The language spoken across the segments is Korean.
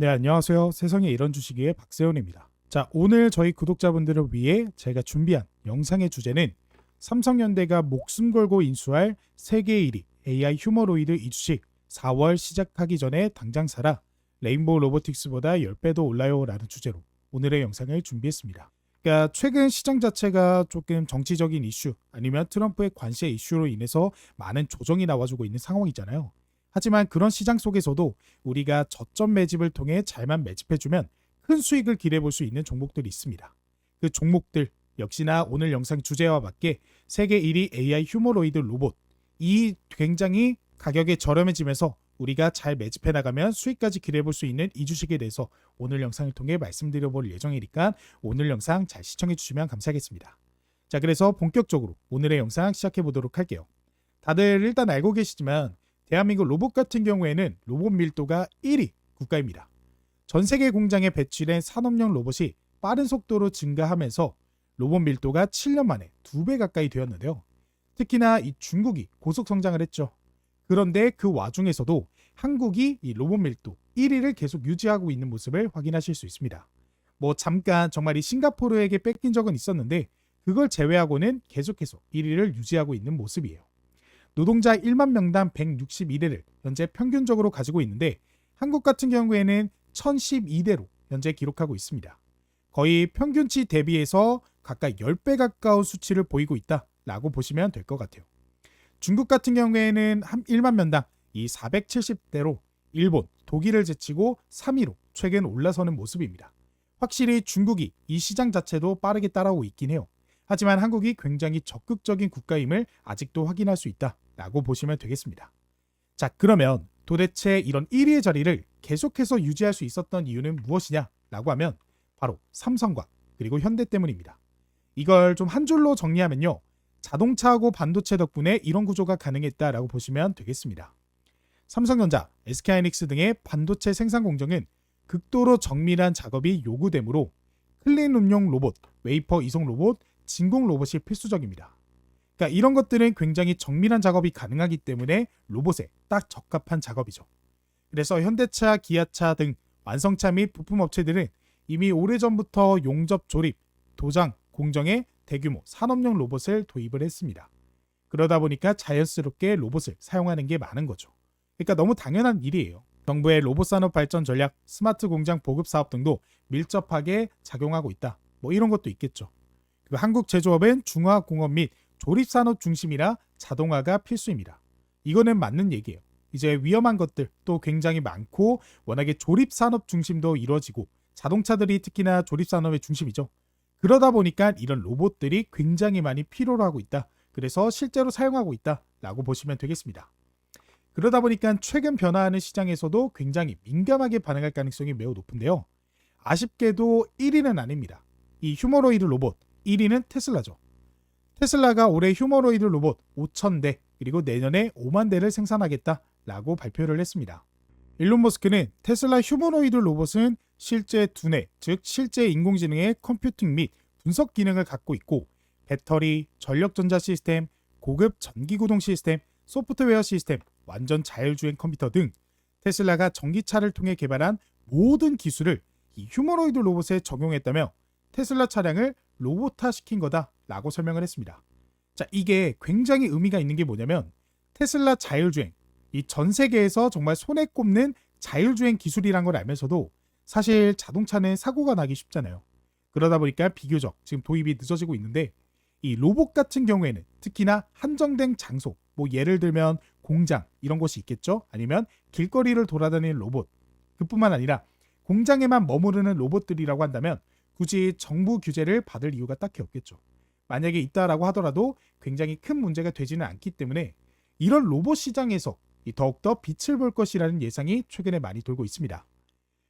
네, 안녕하세요. 세상에 이런 주식의 박세훈입니다. 자, 오늘 저희 구독자분들을 위해 제가 준비한 영상의 주제는 삼성현대가 목숨 걸고 인수할 세계 1위 AI 휴머노이드 이 주식 4월 시작하기 전에 당장 사라. 레인보우 로보틱스보다 10배도 올라요 라는 주제로 오늘의 영상을 준비했습니다. 그러니까 최근 시장 자체가 조금 정치적인 이슈 아니면 트럼프의 관세 이슈로 인해서 많은 조정이 나와주고 있는 상황이잖아요. 하지만 그런 시장 속에서도 우리가 저점 매집을 통해 잘만 매집해주면 큰 수익을 기대해볼 수 있는 종목들이 있습니다. 그 종목들 역시나 오늘 영상 주제와 맞게 세계 1위 AI 휴머노이드 로봇, 이 굉장히 가격이 저렴해지면서 우리가 잘 매집해 나가면 수익까지 기대해볼 수 있는 이 주식에 대해서 오늘 영상을 통해 말씀드려볼 예정이니까 오늘 영상 잘 시청해 주시면 감사하겠습니다. 자, 그래서 본격적으로 오늘의 영상 시작해 보도록 할게요. 다들 일단 알고 계시지만 대한민국 로봇 같은 경우에는 로봇 밀도가 1위 국가입니다. 전 세계 공장에 배치된 산업용 로봇이 빠른 속도로 증가하면서 로봇 밀도가 7년 만에 2배 가까이 되었는데요. 특히나 이 중국이 고속 성장을 했죠. 그런데 그 와중에서도 한국이 이 로봇 밀도 1위를 계속 유지하고 있는 모습을 확인하실 수 있습니다. 뭐 잠깐 정말 이 싱가포르에게 뺏긴 적은 있었는데 그걸 제외하고는 계속해서 1위를 유지하고 있는 모습이에요. 노동자 1만 명당 161대를 현재 평균적으로 가지고 있는데 한국 같은 경우에는 1012대로 현재 기록하고 있습니다. 거의 평균치 대비해서 각각 10배 가까운 수치를 보이고 있다라고 보시면 될 것 같아요. 중국 같은 경우에는 1만 명당 이 470대로 일본, 독일을 제치고 3위로 최근 올라서는 모습입니다. 확실히 중국이 이 시장 자체도 빠르게 따라오고 있긴 해요. 하지만 한국이 굉장히 적극적인 국가임을 아직도 확인할 수 있다라고 보시면 되겠습니다. 자, 그러면 도대체 이런 1위의 자리를 계속해서 유지할 수 있었던 이유는 무엇이냐라고 하면 바로 삼성과 그리고 현대 때문입니다. 이걸 좀 한 줄로 정리하면요. 자동차하고 반도체 덕분에 이런 구조가 가능했다라고 보시면 되겠습니다. 삼성전자, SK하이닉스 등의 반도체 생산 공정은 극도로 정밀한 작업이 요구되므로 클린룸용 로봇, 웨이퍼 이송 로봇, 진공 로봇이 필수적입니다. 그러니까 이런 것들은 굉장히 정밀한 작업이 가능하기 때문에 로봇에 딱 적합한 작업이죠. 그래서 현대차, 기아차 등 완성차 및 부품 업체들은 이미 오래전부터 용접 조립, 도장, 공정에 대규모 산업용 로봇을 도입을 했습니다. 그러다 보니까 자연스럽게 로봇을 사용하는 게 많은 거죠. 그러니까 너무 당연한 일이에요. 정부의 로봇 산업 발전 전략, 스마트 공장 보급 사업 등도 밀접하게 작용하고 있다. 뭐 이런 것도 있겠죠. 한국 제조업은 중화공업 및 조립산업 중심이라 자동화가 필수입니다. 이거는 맞는 얘기예요. 이제 위험한 것들 또 굉장히 많고 워낙에 조립산업 중심도 이루어지고 자동차들이 특히나 조립산업의 중심이죠. 그러다 보니까 이런 로봇들이 굉장히 많이 필요로 하고 있다. 그래서 실제로 사용하고 있다라고 보시면 되겠습니다. 그러다 보니까 최근 변화하는 시장에서도 굉장히 민감하게 반응할 가능성이 매우 높은데요. 아쉽게도 1위는 아닙니다. 이 휴머노이드 로봇 1위는 테슬라죠. 테슬라가 올해 휴머노이드 로봇 5,000대 그리고 내년에 5만 대를 생산하겠다라고 발표를 했습니다. 일론 머스크는 테슬라 휴머노이드 로봇은 실제 두뇌, 즉 실제 인공지능의 컴퓨팅 및 분석 기능을 갖고 있고 배터리, 전력전자 시스템, 고급 전기구동 시스템, 소프트웨어 시스템, 완전 자율주행 컴퓨터 등 테슬라가 전기차를 통해 개발한 모든 기술을 이 휴머노이드 로봇에 적용했다며 테슬라 차량을 로봇화 시킨 거다라고 설명을 했습니다. 자, 이게 굉장히 의미가 있는 게 뭐냐면 테슬라 자율주행, 이 전 세계에서 정말 손에 꼽는 자율주행 기술이란 걸 알면서도 사실 자동차는 사고가 나기 쉽잖아요. 그러다 보니까 비교적 지금 도입이 늦어지고 있는데 이 로봇 같은 경우에는 특히나 한정된 장소, 뭐 예를 들면 공장 이런 곳이 있겠죠. 아니면 길거리를 돌아다니는 로봇, 그뿐만 아니라 공장에만 머무르는 로봇들이라고 한다면 굳이 정부 규제를 받을 이유가 딱히 없겠죠. 만약에 있다라고 하더라도 굉장히 큰 문제가 되지는 않기 때문에 이런 로봇 시장에서 더욱더 빛을 볼 것이라는 예상이 최근에 많이 돌고 있습니다.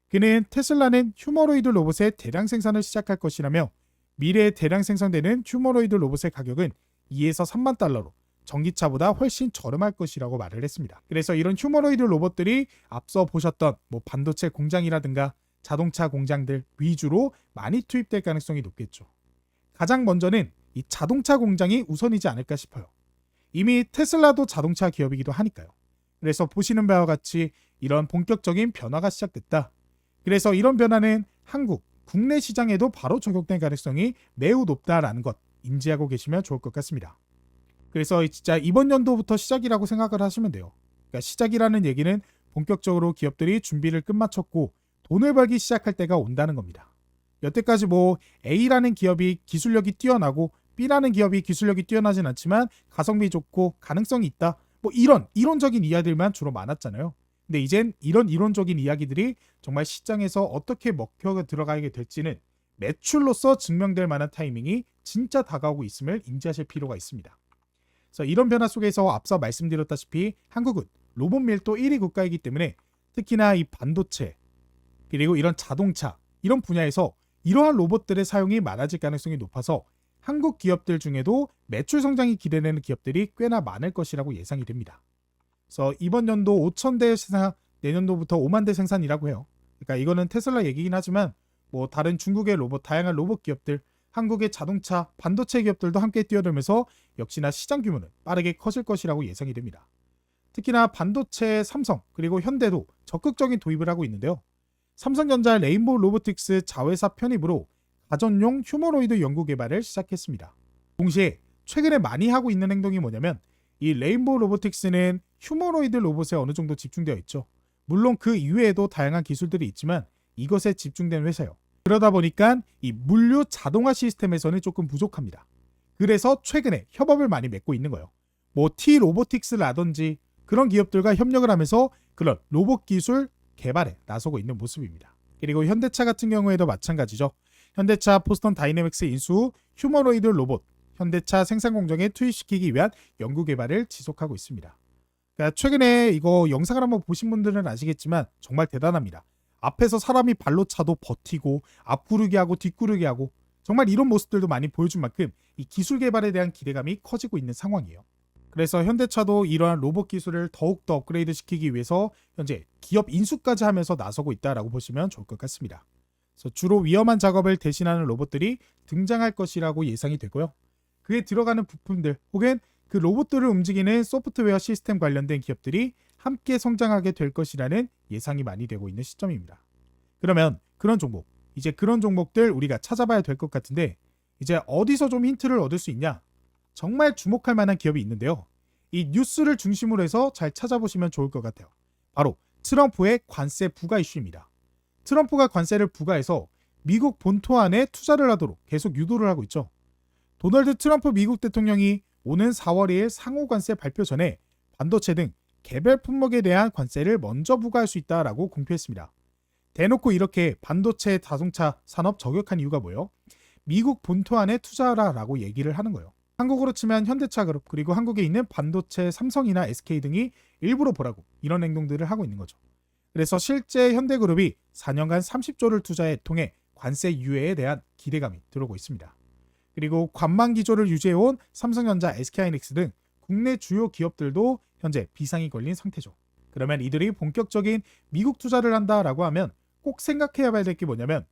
그는 테슬라는 휴머노이드 로봇의 대량 생산을 시작할 것이라며 미래에 대량 생산되는 휴머노이드 로봇의 가격은 2에서 3만 달러로 전기차보다 훨씬 저렴할 것이라고 말을 했습니다. 그래서 이런 휴머노이드 로봇들이 앞서 보셨던 뭐 반도체 공장이라든가 자동차 공장들 위주로 많이 투입될 가능성이 높겠죠. 가장 먼저는 이 자동차 공장이 우선이지 않을까 싶어요. 이미 테슬라도 자동차 기업이기도 하니까요. 그래서 보시는 바와 같이 이런 본격적인 변화가 시작됐다. 그래서 이런 변화는 한국, 국내 시장에도 바로 적용될 가능성이 매우 높다라는 것 인지하고 계시면 좋을 것 같습니다. 그래서 진짜 이번 연도부터 시작이라고 생각을 하시면 돼요. 그러니까 시작이라는 얘기는 본격적으로 기업들이 준비를 끝마쳤고 돈을 벌기 시작할 때가 온다는 겁니다. 여태까지 뭐 A라는 기업이 기술력이 뛰어나고 B라는 기업이 기술력이 뛰어나진 않지만 가성비 좋고 가능성이 있다. 뭐 이런 이론적인 이야기들만 주로 많았잖아요. 근데 이젠 이런 이론적인 이야기들이 정말 시장에서 어떻게 먹혀 들어가게 될지는 매출로서 증명될 만한 타이밍이 진짜 다가오고 있음을 인지하실 필요가 있습니다. 그래서 이런 변화 속에서 앞서 말씀드렸다시피 한국은 로봇 밀도 1위 국가이기 때문에 특히나 이 반도체 그리고 이런 자동차 이런 분야에서 이러한 로봇들의 사용이 많아질 가능성이 높아서 한국 기업들 중에도 매출 성장이 기대되는 기업들이 꽤나 많을 것이라고 예상이 됩니다. 그래서 이번 연도 5,000대 생산, 내년도부터 5만 대 생산이라고 해요. 그러니까 이거는 테슬라 얘기긴 하지만 뭐 다른 중국의 로봇, 다양한 로봇 기업들, 한국의 자동차, 반도체 기업들도 함께 뛰어들면서 역시나 시장 규모는 빠르게 커질 것이라고 예상이 됩니다. 특히나 반도체 삼성 그리고 현대도 적극적인 도입을 하고 있는데요. 삼성전자 레인보우 로보틱스 자회사 편입으로 가전용 휴머노이드 연구 개발을 시작했습니다. 동시에 최근에 많이 하고 있는 행동이 뭐냐면 이 레인보우 로보틱스는 휴머노이드 로봇에 어느 정도 집중되어 있죠. 물론 그 이외에도 다양한 기술들이 있지만 이것에 집중된 회사예요. 그러다 보니까 이 물류 자동화 시스템에서는 조금 부족합니다. 그래서 최근에 협업을 많이 맺고 있는 거예요. 뭐 T 로보틱스라든지 그런 기업들과 협력을 하면서 그런 로봇 기술 개발에 나서고 있는 모습입니다. 그리고 현대차 같은 경우에도 마찬가지죠. 현대차 포스턴 다이내믹스 인수 후 휴머노이드 로봇 현대차 생산 공정에 투입시키기 위한 연구 개발을 지속하고 있습니다. 그러니까 최근에 이거 영상을 한번 보신 분들은 아시겠지만 정말 대단합니다. 앞에서 사람이 발로 차도 버티고 앞구르기 하고 뒷구르기 하고 정말 이런 모습들도 많이 보여준 만큼 이 기술 개발에 대한 기대감이 커지고 있는 상황이에요. 그래서 현대차도 이러한 로봇 기술을 더욱더 업그레이드 시키기 위해서 현재 기업 인수까지 하면서 나서고 있다라고 보시면 좋을 것 같습니다. 그래서 주로 위험한 작업을 대신하는 로봇들이 등장할 것이라고 예상이 되고요. 그에 들어가는 부품들 혹은 그 로봇들을 움직이는 소프트웨어 시스템 관련된 기업들이 함께 성장하게 될 것이라는 예상이 많이 되고 있는 시점입니다. 그러면 그런 종목, 이제 그런 종목들 우리가 찾아봐야 될 것 같은데 이제 어디서 좀 힌트를 얻을 수 있냐? 정말 주목할 만한 기업이 있는데요. 이 뉴스를 중심으로 해서 잘 찾아보시면 좋을 것 같아요. 바로 트럼프의 관세 부과 이슈입니다. 트럼프가 관세를 부과해서 미국 본토 안에 투자를 하도록 계속 유도를 하고 있죠. 도널드 트럼프 미국 대통령이 오는 4월 2일 상호 관세 발표 전에 반도체 등 개별 품목에 대한 관세를 먼저 부과할 수 있다라고 공표했습니다. 대놓고 이렇게 반도체 자동차 산업 저격한 이유가 뭐예요? 미국 본토 안에 투자하라라고 얘기를 하는 거예요. 한국으로 치면 현대차 그룹 그리고 한국에 있는 반도체 삼성이나 SK 등이 일부러 보라고 이런 행동들을 하고 있는 거죠. 그래서 실제 현대그룹이 4년간 30조를 통해 관세 유예에 대한 기대감이 들어오고 있습니다. 그리고 관망 기조를 유지해온 삼성전자, SK하이닉스 등 국내 주요 기업들도 현재 비상이 걸린 상태죠. 그러면 이들이 본격적인 미국 투자를 한다라고 하면 꼭 생각해야 될 게 뭐냐면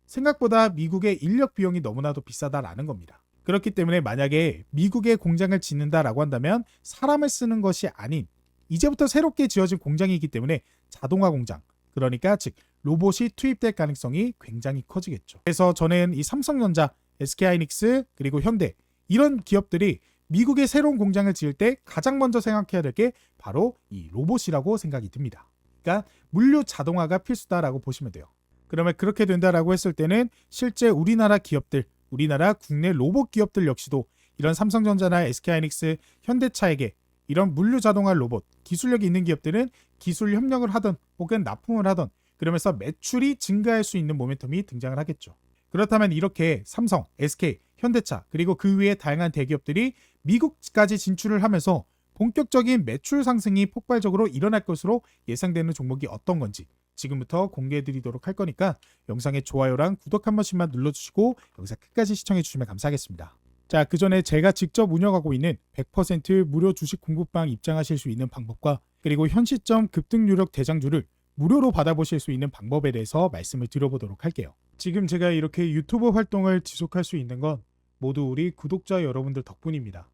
생각보다 미국의 인력 비용이 너무나도 비싸다라는 겁니다. 그렇기 때문에 만약에 미국에 공장을 짓는다라고 한다면 사람을 쓰는 것이 아닌 이제부터 새롭게 지어진 공장이기 때문에 자동화 공장, 그러니까 즉 로봇이 투입될 가능성이 굉장히 커지겠죠. 그래서 저는 이 삼성전자, SK하이닉스 그리고 현대 이런 기업들이 미국의 새로운 공장을 지을 때 가장 먼저 생각해야 될 게 바로 이 로봇이라고 생각이 듭니다. 그러니까 물류 자동화가 필수다라고 보시면 돼요. 그러면 그렇게 된다라고 했을 때는 실제 우리나라 기업들, 우리나라 국내 로봇 기업들 역시도 이런 삼성전자나 SK하이닉스, 현대차에게 이런 물류 자동화 로봇 기술력이 있는 기업들은 기술 협력을 하던 혹은 납품을 하던 그러면서 매출이 증가할 수 있는 모멘텀이 등장을 하겠죠. 그렇다면 이렇게 삼성, SK, 현대차 그리고 그 위에 다양한 대기업들이 미국까지 진출을 하면서 본격적인 매출 상승이 폭발적으로 일어날 것으로 예상되는 종목이 어떤 건지 지금부터 공개해드리도록 할 거니까 영상에 좋아요랑 구독 한 번씩만 눌러주시고 영상 끝까지 시청해주시면 감사하겠습니다. 자, 그 전에 제가 직접 운영하고 있는 100% 무료 주식 공부방 입장하실 수 있는 방법과 그리고 현 시점 급등 유력 대장주를 무료로 받아보실 수 있는 방법에 대해서 말씀을 드려보도록 할게요. 지금 제가 이렇게 유튜브 활동을 지속할 수 있는 건 모두 우리 구독자 여러분들 덕분입니다.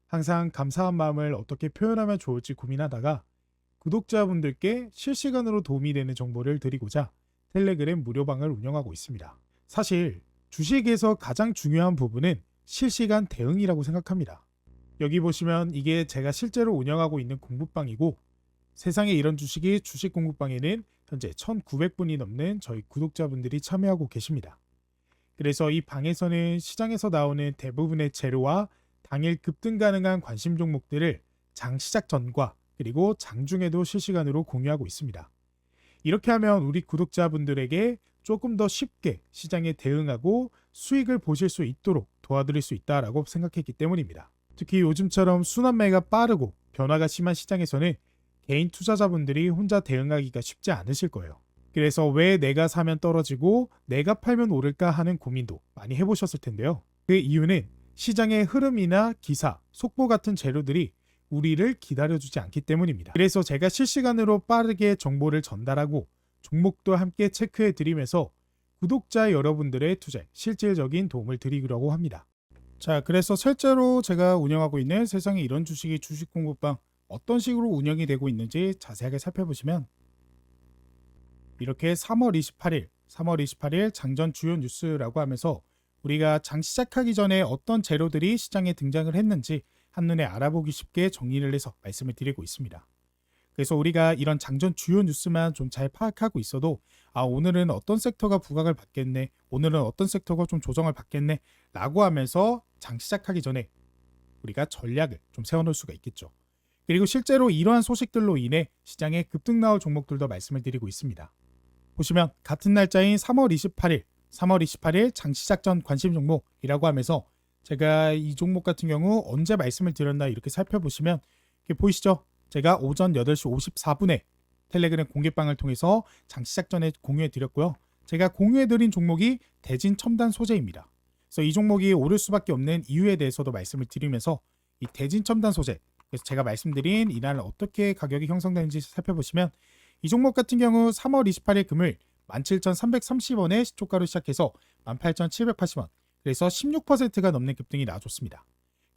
항상 감사한 마음을 어떻게 표현하면 좋을지 고민하다가 구독자분들께 실시간으로 도움이 되는 정보를 드리고자 텔레그램 무료방을 운영하고 있습니다. 사실 주식에서 가장 중요한 부분은 실시간 대응이라고 생각합니다. 여기 보시면 이게 제가 실제로 운영하고 있는 공부방이고, 세상에 이런 주식이 주식 공부방에는 현재 1900분이 넘는 저희 구독자분들이 참여하고 계십니다. 그래서 이 방에서는 시장에서 나오는 대부분의 재료와 당일 급등 가능한 관심 종목들을 장 시작 전과 그리고 장중에도 실시간으로 공유하고 있습니다. 이렇게 하면 우리 구독자분들에게 조금 더 쉽게 시장에 대응하고 수익을 보실 수 있도록 도와드릴 수 있다라고 생각했기 때문입니다. 특히 요즘처럼 순환매가 빠르고 변화가 심한 시장에서는 개인 투자자분들이 혼자 대응하기가 쉽지 않으실 거예요. 그래서 왜 내가 사면 떨어지고 내가 팔면 오를까 하는 고민도 많이 해보셨을 텐데요. 그 이유는 시장의 흐름이나 기사, 속보 같은 재료들이 우리를 기다려주지 않기 때문입니다. 그래서 제가 실시간으로 빠르게 정보를 전달하고 종목도 함께 체크해 드리면서 구독자 여러분들의 투자에 실질적인 도움을 드리려고 합니다. 자, 그래서 실제로 제가 운영하고 있는 세상에 이런 주식이 주식 공부방 어떤 식으로 운영이 되고 있는지 자세하게 살펴보시면 이렇게 3월 28일 장전 주요 뉴스라고 하면서 우리가 장 시작하기 전에 어떤 재료들이 시장에 등장을 했는지 한눈에 알아보기 쉽게 정리를 해서 말씀을 드리고 있습니다. 그래서 우리가 이런 장전 주요 뉴스만 좀 잘 파악하고 있어도 오늘은 어떤 섹터가 부각을 받겠네, 오늘은 어떤 섹터가 좀 조정을 받겠네 라고 하면서 장 시작하기 전에 우리가 전략을 좀 세워놓을 수가 있겠죠. 그리고 실제로 이러한 소식들로 인해 시장에 급등 나올 종목들도 말씀을 드리고 있습니다. 보시면 같은 날짜인 3월 28일 장 시작 전 관심 종목이라고 하면서 제가 이 종목 같은 경우 언제 말씀을 드렸나 이렇게 살펴보시면 이렇게 보이시죠? 제가 오전 8시 54분에 텔레그램 공개방을 통해서 장 시작 전에 공유해 드렸고요. 제가 공유해 드린 종목이 대진 첨단 소재입니다. 그래서 이 종목이 오를 수밖에 없는 이유에 대해서도 말씀을 드리면서 이 대진 첨단 소재, 그래서 제가 말씀드린 이날 어떻게 가격이 형성되는지 살펴보시면 이 종목 같은 경우 3월 28일 금요일 17,330원에 시초가로 시작해서 18,780원, 그래서 16%가 넘는 급등이 나와줬습니다.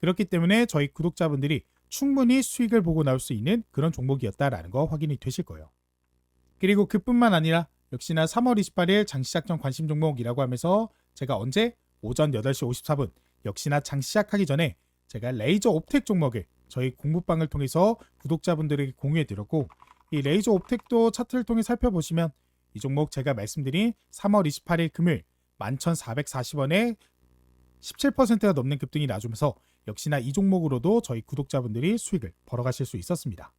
그렇기 때문에 저희 구독자분들이 충분히 수익을 보고 나올 수 있는 그런 종목이었다라는 거 확인이 되실 거예요. 그리고 그뿐만 아니라 역시나 3월 28일 장 시작 전 관심 종목이라고 하면서 제가 언제? 오전 8시 54분 역시나 장 시작하기 전에 제가 레이저 옵텍 종목을 저희 공부방을 통해서 구독자분들에게 공유해 드렸고, 이 레이저 옵텍도 차트를 통해 살펴보시면 이 종목 제가 말씀드린 3월 28일 금요일 11,440원에 17%가 넘는 급등이 나주면서 역시나 이 종목으로도 저희 구독자분들이 수익을 벌어가실 수 있었습니다.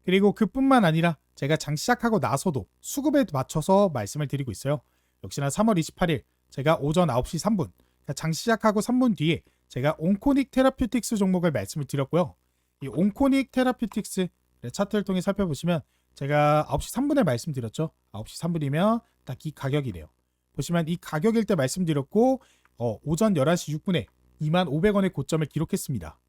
그리고 그뿐만 아니라 제가 장 시작하고 나서도 수급에 맞춰서 말씀을 드리고 있어요. 역시나 3월 28일 제가 오전 9시 3분, 그러니까 장 시작하고 3분 뒤에 제가 온코닉 테라퓨틱스 종목을 말씀을 드렸고요. 이 온코닉 테라퓨틱스 차트를 통해 살펴보시면 제가 9시 3분에 말씀드렸죠. 9시 3분이면 딱 이 가격이네요. 보시면 이 가격일 때 말씀드렸고 오전 11시 6분에 25,000원의 고점을 기록했습니다.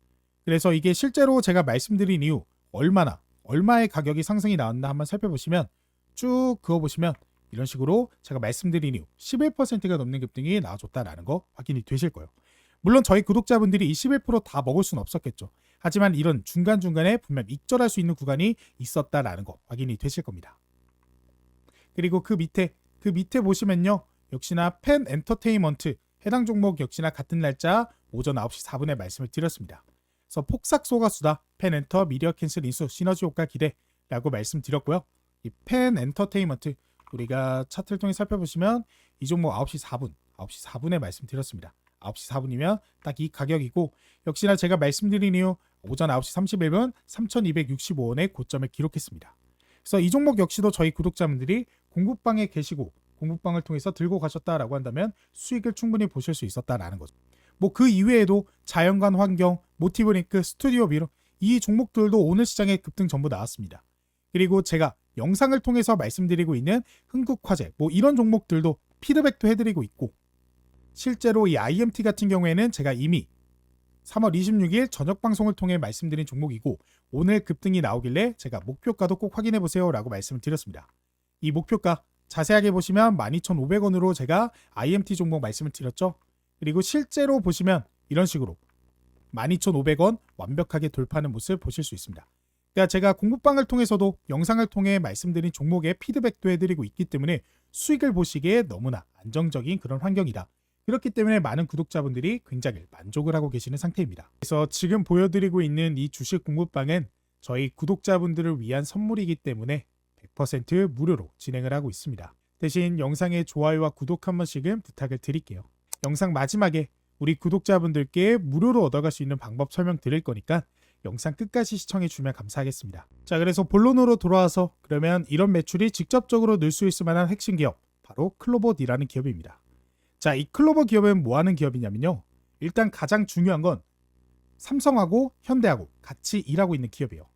그래서 이게 실제로 제가 말씀드린 이후 얼마의 가격이 상승이 나왔나 한번 살펴보시면 쭉 그어보시면 이런 식으로 제가 말씀드린 이후 11%가 넘는 급등이 나와줬다라는 거 확인이 되실 거예요. 물론 저희 구독자분들이 이 11%다 먹을 수는 없었겠죠. 하지만 이런 중간중간에 분명 익절할 수 있는 구간이 있었다라는 거 확인이 되실 겁니다. 그리고 그 밑에 보시면요. 역시나 펜 엔터테인먼트 해당 종목 역시나 같은 날짜 오전 9시 4분에 말씀을 드렸습니다. 그래서 폭삭 쏘가수다, 펜 엔터 미디어 캔슬 인수 시너지 효과 기대라고 말씀드렸고요. 이 펜 엔터테인먼트 우리가 차트를 통해 살펴보시면 이 종목 9시 4분에 말씀드렸습니다. 9시 4분이면 딱 이 가격이고, 역시나 제가 말씀드린 이후 오전 9시 31분 3,265원의 고점을 기록했습니다. 그래서 이 종목 역시도 저희 구독자분들이 공부방에 계시고 공부방을 통해서 들고 가셨다라고 한다면 수익을 충분히 보실 수 있었다라는 거죠. 뭐 그 이외에도 자연관 환경, 모티브링크, 스튜디오 미러 이 종목들도 오늘 시장에 급등 전부 나왔습니다. 그리고 제가 영상을 통해서 말씀드리고 있는 흥국화재 뭐 이런 종목들도 피드백도 해드리고 있고, 실제로 이 IMT 같은 경우에는 제가 이미 3월 26일 저녁 방송을 통해 말씀드린 종목이고 오늘 급등이 나오길래 제가 목표가도 꼭 확인해 보세요 라고 말씀을 드렸습니다. 이 목표가 자세하게 보시면 12,500원으로 제가 IMT 종목 말씀을 드렸죠. 그리고 실제로 보시면 이런 식으로 12,500원 완벽하게 돌파하는 모습을 보실 수 있습니다. 그러니까 제가 공부방을 통해서도 영상을 통해 말씀드린 종목에 피드백도 해드리고 있기 때문에 수익을 보시기에 너무나 안정적인 그런 환경이다. 그렇기 때문에 많은 구독자분들이 굉장히 만족을 하고 계시는 상태입니다. 그래서 지금 보여드리고 있는 이 주식 공부방은 저희 구독자분들을 위한 선물이기 때문에 100% 무료로 진행을 하고 있습니다. 대신 영상의 좋아요와 구독 한 번씩은 부탁을 드릴게요. 영상 마지막에 우리 구독자분들께 무료로 얻어갈 수 있는 방법 설명드릴 거니까 영상 끝까지 시청해 주면 감사하겠습니다. 자, 그래서 본론으로 돌아와서 그러면 이런 매출이 직접적으로 늘 수 있을 만한 핵심 기업, 바로 클로버디라는 기업입니다. 자, 이 클로버 기업은 뭐 하는 기업이냐면요. 일단 가장 중요한 건 삼성하고 현대하고 같이 일하고 있는 기업이에요.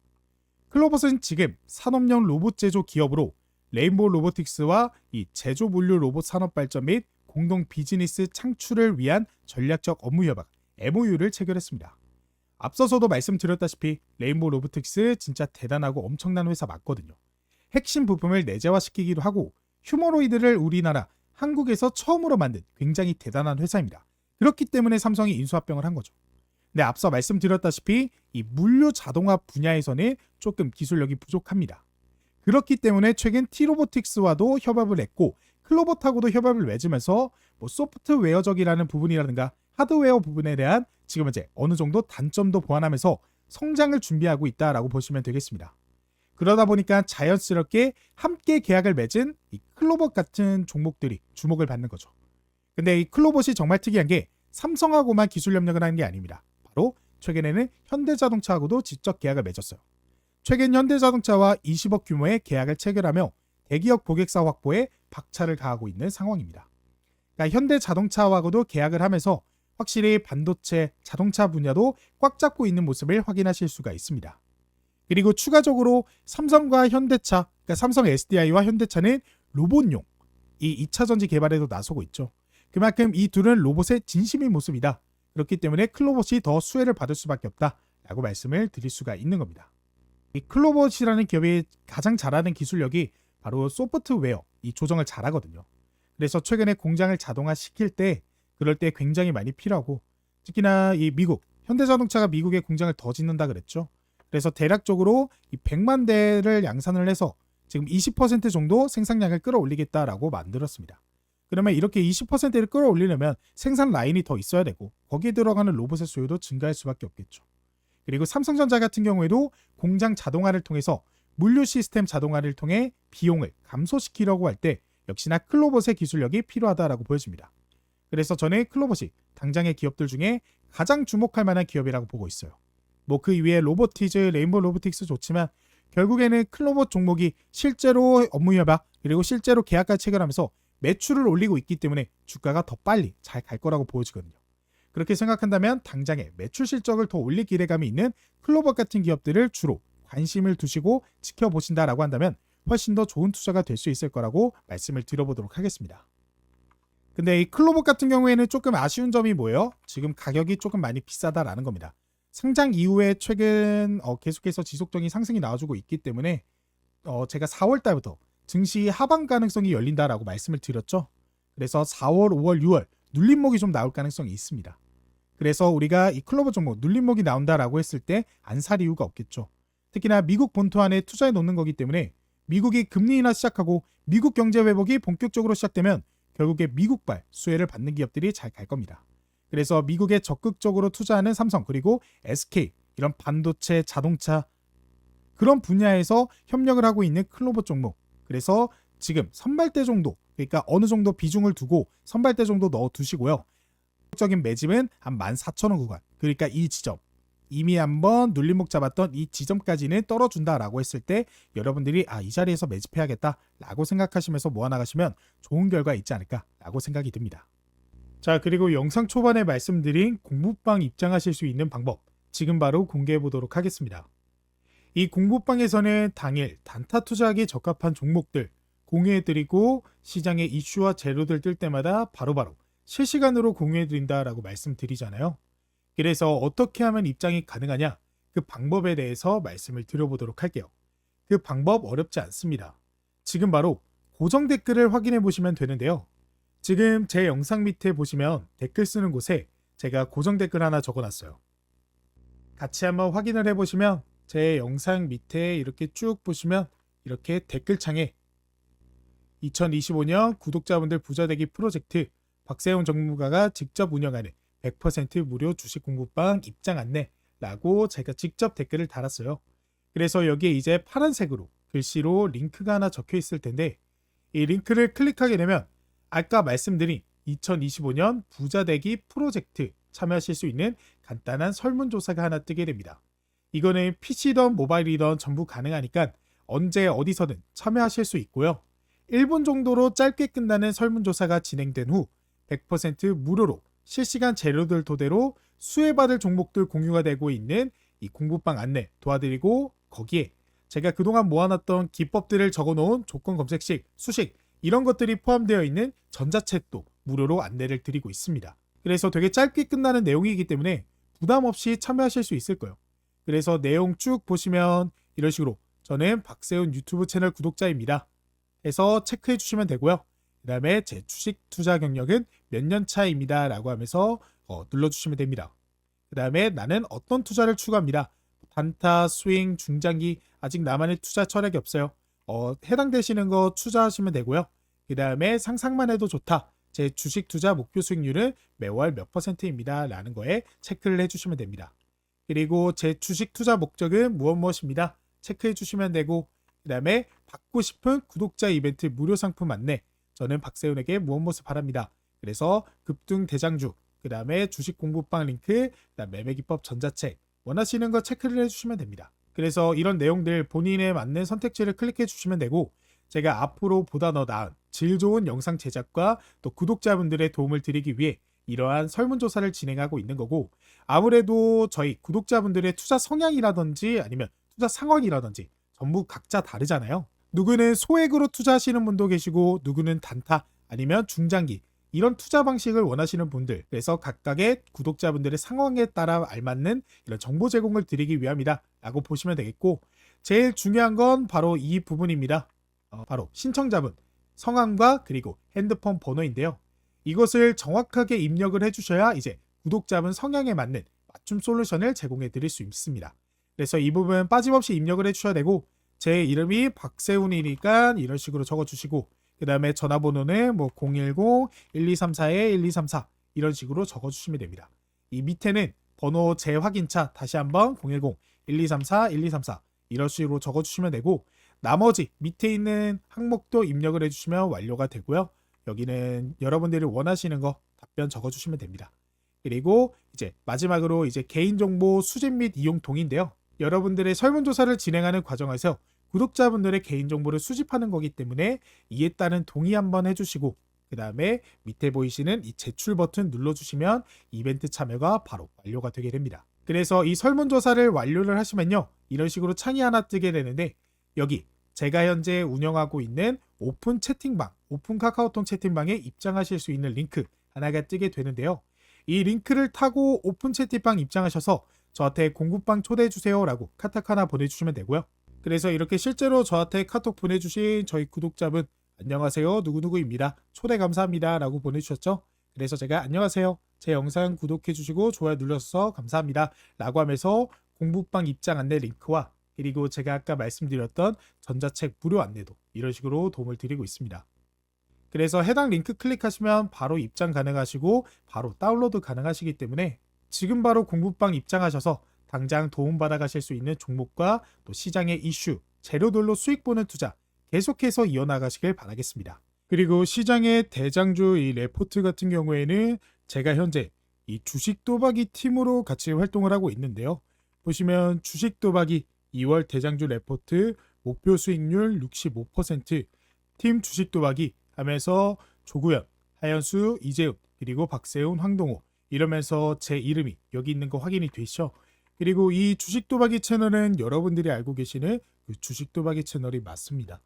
클로버는 지금 산업용 로봇 제조 기업으로 레인보우 로보틱스와 이 제조 물류 로봇 산업 발전 및 공동 비즈니스 창출을 위한 전략적 업무 협약 MOU를 체결했습니다. 앞서서도 말씀드렸다시피 레인보우 로보틱스 진짜 대단하고 엄청난 회사 맞거든요. 핵심 부품을 내재화시키기도 하고 휴머노이드를 우리나라 한국에서 처음으로 만든 굉장히 대단한 회사입니다. 그렇기 때문에 삼성이 인수합병을 한 거죠. 근데 앞서 말씀드렸다시피 이 물류 자동화 분야에서는 조금 기술력이 부족합니다. 그렇기 때문에 최근 T로보틱스와도 협업을 했고 클로버하고도 협업을 맺으면서 소프트웨어적이라는 부분이라든가 하드웨어 부분에 대한 지금 현재 어느 정도 단점도 보완하면서 성장을 준비하고 있다라고 보시면 되겠습니다. 그러다 보니까 자연스럽게 함께 계약을 맺은 이 클로봇 같은 종목들이 주목을 받는 거죠. 근데 이 클로봇이 정말 특이한 게 삼성하고만 기술 협력을 하는 게 아닙니다. 바로 최근에는 현대자동차하고도 직접 계약을 맺었어요. 최근 현대자동차와 20억 규모의 계약을 체결하며 대기업 고객사 확보에 박차를 가하고 있는 상황입니다. 그러니까 현대자동차하고도 계약을 하면서 확실히 반도체, 자동차 분야도 꽉 잡고 있는 모습을 확인하실 수가 있습니다. 그리고 추가적으로 삼성과 현대차, 그러니까 삼성 SDI와 현대차는 로봇용 이 2차 전지 개발에도 나서고 있죠. 그만큼 이 둘은 로봇의 진심인 모습이다. 그렇기 때문에 클로봇이 더 수혜를 받을 수밖에 없다라고 말씀을 드릴 수가 있는 겁니다. 이 클로봇이라는 기업이 가장 잘하는 기술력이 바로 소프트웨어 이 조정을 잘하거든요. 그래서 최근에 공장을 자동화시킬 때 그럴 때 굉장히 많이 필요하고 특히나 이 미국 현대자동차가 미국에 공장을 더 짓는다 그랬죠. 그래서 대략적으로 이 100만 대를 양산을 해서 지금 20% 정도 생산량을 끌어올리겠다라고 만들었습니다. 그러면 이렇게 20%를 끌어올리려면 생산 라인이 더 있어야 되고 거기에 들어가는 로봇의 수요도 증가할 수밖에 없겠죠. 그리고 삼성전자 같은 경우에도 공장 자동화를 통해서 물류 시스템 자동화를 통해 비용을 감소시키려고 할 때 역시나 클로봇의 기술력이 필요하다라고 보여집니다. 그래서 저는 클로봇이 당장의 기업들 중에 가장 주목할 만한 기업이라고 보고 있어요. 그 이외에 로보티즈, 레인보우 로보틱스 좋지만 결국에는 클로봇 종목이 실제로 업무 협약 그리고 실제로 계약까지 체결하면서 매출을 올리고 있기 때문에 주가가 더 빨리 잘 갈 거라고 보여지거든요. 그렇게 생각한다면 당장의 매출 실적을 더 올릴 기대감이 있는 클로봇 같은 기업들을 주로 관심을 두시고 지켜보신다라고 한다면 훨씬 더 좋은 투자가 될 수 있을 거라고 말씀을 드려보도록 하겠습니다. 근데 이 클로봇 같은 경우에는 조금 아쉬운 점이 뭐예요? 지금 가격이 조금 많이 비싸다라는 겁니다. 상장 이후에 최근 계속해서 지속적인 상승이 나와주고 있기 때문에 제가 4월 달부터 증시 하방 가능성이 열린다라고 말씀을 드렸죠. 그래서 4월, 5월, 6월 눌림목이 좀 나올 가능성이 있습니다. 그래서 우리가 이 클로봇 종목 눌림목이 나온다라고 했을 때 안 살 이유가 없겠죠. 특히나 미국 본토 안에 투자해 놓는 거기 때문에 미국이 금리 인하 시작하고 미국 경제 회복이 본격적으로 시작되면 결국에 미국발 수혜를 받는 기업들이 잘 갈 겁니다. 그래서 미국에 적극적으로 투자하는 삼성 그리고 SK 이런 반도체, 자동차 그런 분야에서 협력을 하고 있는 클로봇 종목. 그래서 지금 선발대 정도 그러니까 어느 정도 비중을 두고 선발대 정도 넣어두시고요. 적인 매집은 한 14,000원 구간 그러니까 이 지점 이미 한번 눌림목 잡았던 이 지점까지는 떨어준다라고 했을 때 여러분들이 이 자리에서 매집해야겠다라고 생각하시면서 모아나가시면 좋은 결과 있지 않을까라고 생각이 듭니다. 자, 그리고 영상 초반에 말씀드린 공부방 입장하실 수 있는 방법 지금 바로 공개해 보도록 하겠습니다. 이 공부방에서는 당일 단타 투자하기 적합한 종목들 공유해드리고 시장의 이슈와 재료들 뜰 때마다 바로바로 실시간으로 공유해드린다라고 말씀드리잖아요. 그래서 어떻게 하면 입장이 가능하냐 그 방법에 대해서 말씀을 드려보도록 할게요. 그 방법 어렵지 않습니다. 지금 바로 고정 댓글을 확인해 보시면 되는데요. 지금 제 영상 밑에 보시면 댓글 쓰는 곳에 제가 고정 댓글 하나 적어놨어요. 같이 한번 확인을 해보시면 제 영상 밑에 이렇게 쭉 보시면 이렇게 댓글창에 2025년 구독자분들 부자되기 프로젝트 박세훈 전문가가 직접 운영하는 100% 무료 주식 공부방 입장 안내라고 제가 직접 댓글을 달았어요. 그래서 여기에 이제 파란색으로 글씨로 링크가 하나 적혀 있을 텐데 이 링크를 클릭하게 되면 아까 말씀드린 2025년 부자되기 프로젝트 참여하실 수 있는 간단한 설문조사가 하나 뜨게 됩니다. 이거는 PC든 모바일이든 전부 가능하니까 언제 어디서든 참여하실 수 있고요. 1분 정도로 짧게 끝나는 설문조사가 진행된 후 100% 무료로 실시간 재료들 토대로 수혜받을 종목들 공유가 되고 있는 이 공부방 안내 도와드리고 거기에 제가 그동안 모아놨던 기법들을 적어놓은 조건 검색식, 수식 이런 것들이 포함되어 있는 전자책도 무료로 안내를 드리고 있습니다. 그래서 되게 짧게 끝나는 내용이기 때문에 부담 없이 참여하실 수 있을 거예요. 그래서 내용 쭉 보시면 이런 식으로 저는 박세훈 유튜브 채널 구독자입니다 해서 체크해 주시면 되고요. 그 다음에 제 주식 투자 경력은 몇 년 차입니다 라고 하면서 눌러주시면 됩니다. 그 다음에 나는 어떤 투자를 추구합니다. 단타, 스윙, 중장기 아직 나만의 투자 철학이 없어요. 해당되시는 거 투자하시면 되고요. 그 다음에 상상만 해도 좋다. 제 주식 투자 목표 수익률은 매월 몇 %입니다 라는 거에 체크를 해주시면 됩니다. 그리고 제 주식 투자 목적은 무엇입니다. 체크해 주시면 되고 그 다음에 받고 싶은 구독자 이벤트 무료 상품 안내 저는 박세훈에게 무엇 바랍니다. 그래서 급등 대장주 그 다음에 주식 공부방 링크 그다음 매매기법 전자책 원하시는 거 체크를 해주시면 됩니다. 그래서 이런 내용들 본인에 맞는 선택지를 클릭해 주시면 되고 제가 앞으로 보다 더 나은 질 좋은 영상 제작과 또 구독자분들의 도움을 드리기 위해 이러한 설문조사를 진행하고 있는 거고 아무래도 저희 구독자분들의 투자 성향이라든지 아니면 투자 상황이라든지 전부 각자 다르잖아요. 누구는 소액으로 투자하시는 분도 계시고 누구는 단타 아니면 중장기 이런 투자 방식을 원하시는 분들 그래서 각각의 구독자분들의 상황에 따라 알맞는 이런 정보 제공을 드리기 위함이다 라고 보시면 되겠고 제일 중요한 건 바로 이 부분입니다. 바로 신청자분 성함과 그리고 핸드폰 번호인데요. 이것을 정확하게 입력을 해주셔야 이제 구독자분 성향에 맞는 맞춤 솔루션을 제공해 드릴 수 있습니다. 그래서 이 부분 빠짐없이 입력을 해주셔야 되고 제 이름이 박세훈이니까 이런 식으로 적어주시고 그 다음에 전화번호는 뭐 010-1234-1234 이런 식으로 적어주시면 됩니다. 이 밑에는 번호 재확인차 다시 한번 010-1234-1234 이런 식으로 적어주시면 되고 나머지 밑에 있는 항목도 입력을 해주시면 완료가 되고요. 여기는 여러분들이 원하시는 거 답변 적어주시면 됩니다. 그리고 이제 마지막으로 이제 개인정보 수집 및 이용 동의인데요. 여러분들의 설문조사를 진행하는 과정에서 구독자분들의 개인정보를 수집하는 거기 때문에 이에 따른 동의 한번 해주시고 그 다음에 밑에 보이시는 이 제출 버튼 눌러주시면 이벤트 참여가 바로 완료가 되게 됩니다. 그래서 이 설문조사를 완료를 하시면요. 이런 식으로 창이 하나 뜨게 되는데 여기 제가 현재 운영하고 있는 오픈 채팅방, 오픈 카카오톡 채팅방에 입장하실 수 있는 링크 하나가 뜨게 되는데요. 이 링크를 타고 오픈 채팅방 입장하셔서 저한테 공부방 초대해주세요 라고 카톡 하나 보내주시면 되고요. 그래서 이렇게 실제로 저한테 카톡 보내주신 저희 구독자분 안녕하세요 누구누구입니다. 초대 감사합니다 라고 보내주셨죠. 그래서 제가 안녕하세요. 제 영상 구독해주시고 좋아요 눌러주셔서 감사합니다 라고 하면서 공부방 입장 안내 링크와 그리고 제가 아까 말씀드렸던 전자책 무료 안내도 이런 식으로 도움을 드리고 있습니다. 그래서 해당 링크 클릭하시면 바로 입장 가능하시고 바로 다운로드 가능하시기 때문에 지금 바로 공부방 입장하셔서 당장 도움받아 가실 수 있는 종목과 또 시장의 이슈, 재료들로 수익 보는 투자 계속해서 이어나가시길 바라겠습니다. 그리고 시장의 대장주 이 레포트 같은 경우에는 제가 현재 이 주식 도박이 팀으로 같이 활동을 하고 있는데요. 보시면 주식 도박이 2월 대장주 레포트 목표 수익률 65%, 팀 주식 도박이 하면서 조구현, 하연수, 이재훈, 그리고 박세훈, 황동호 이러면서 제 이름이 여기 있는 거 확인이 되시죠? 그리고 이 주식 도박이 채널은 여러분들이 알고 계시는 그 주식 도박이 채널이 맞습니다.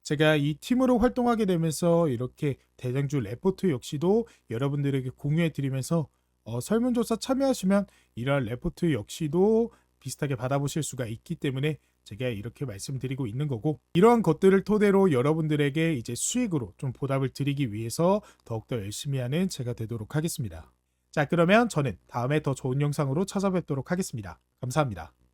제가 이 팀으로 활동하게 되면서 이렇게 대장주 레포트 역시도 여러분들에게 공유해 드리면서 설문조사 참여하시면 이러한 레포트 역시도 비슷하게 받아보실 수가 있기 때문에 제가 이렇게 말씀드리고 있는 거고 이러한 것들을 토대로 여러분들에게 이제 수익으로 좀 보답을 드리기 위해서 더욱더 열심히 하는 제가 되도록 하겠습니다. 자, 그러면 저는 다음에 더 좋은 영상으로 찾아뵙도록 하겠습니다. 감사합니다.